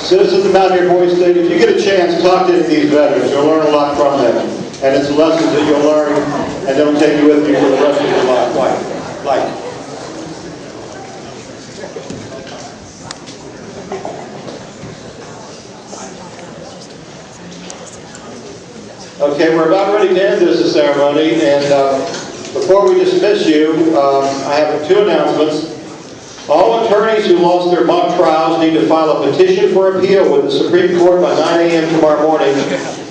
Citizens of Mountaineer Boys State, if you get a chance, talk to any of these veterans. You'll learn a lot from them. And it's lessons that you'll learn and they'll take you with you for the rest of your life. Okay, we're about ready to end this ceremony, and before we dismiss you, I have two announcements. All attorneys who lost their mock trials need to file a petition for appeal with the Supreme Court by 9 a.m. tomorrow morning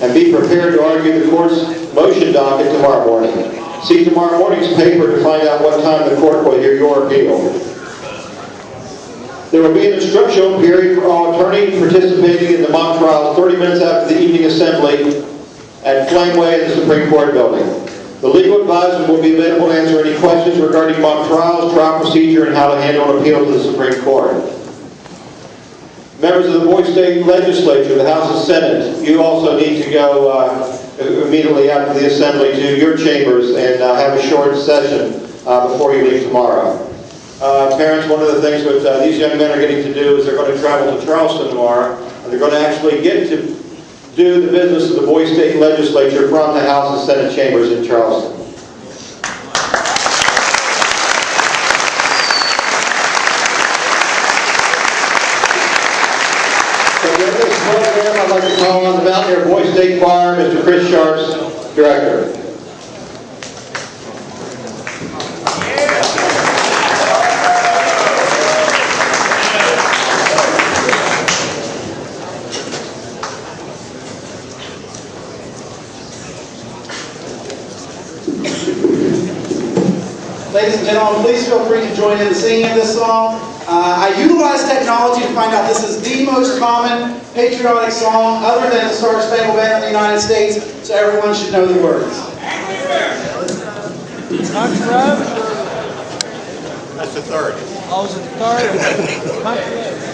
and be prepared to argue the court's motion docket tomorrow morning. See tomorrow morning's paper to find out what time the court will hear your appeal. There will be an instructional period for all attorneys participating in the mock trials 30 minutes after the evening assembly at Flameway in the Supreme Court building. The legal advisor will be available to answer any questions regarding mock trials, trial procedure, and how to handle an appeal to the Supreme Court. Members of the Boys State Legislature, the House and Senate, you also need to go immediately after the assembly to your chambers and have a short session before you leave tomorrow. Parents, one of the things that these young men are getting to do is they're going to travel to Charleston tomorrow, and they're going to actually get to do the business of the Boys State Legislature from the House and Senate chambers in Charleston. So with this program, I'd like to call on the Mountaineer Boys State Choir, Mr. Chris Sharps, Director. Ladies and gentlemen, please feel free to join in the singing of this song. I utilize technology to find out this is the most common patriotic song other than the Star Spangled Banner of the United States, so everyone should know the words. That's the third. Oh, is it the third?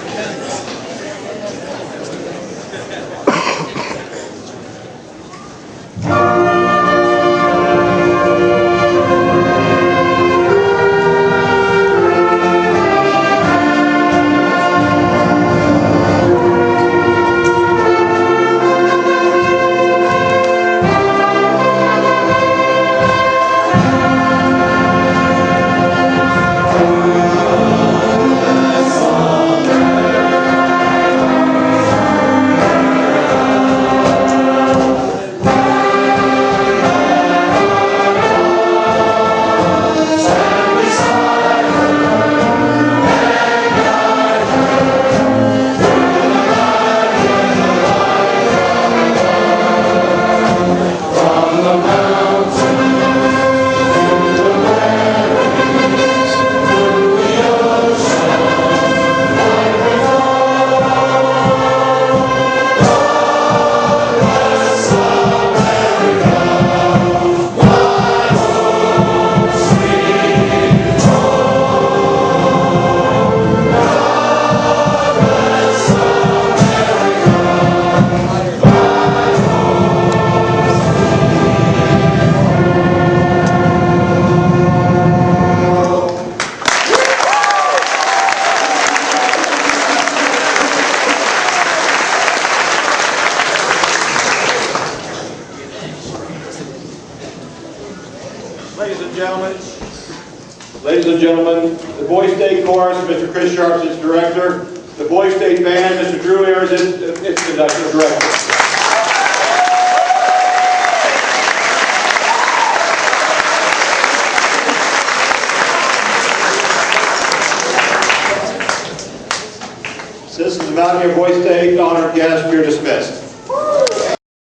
Ladies and gentlemen, the Boys State Chorus, Mr. Chris Sharps is director. The Boys State Band, Mr. Drew Ayers is its conductor director. Citizens of Mountaineer Boys State, honored guests, you're dismissed.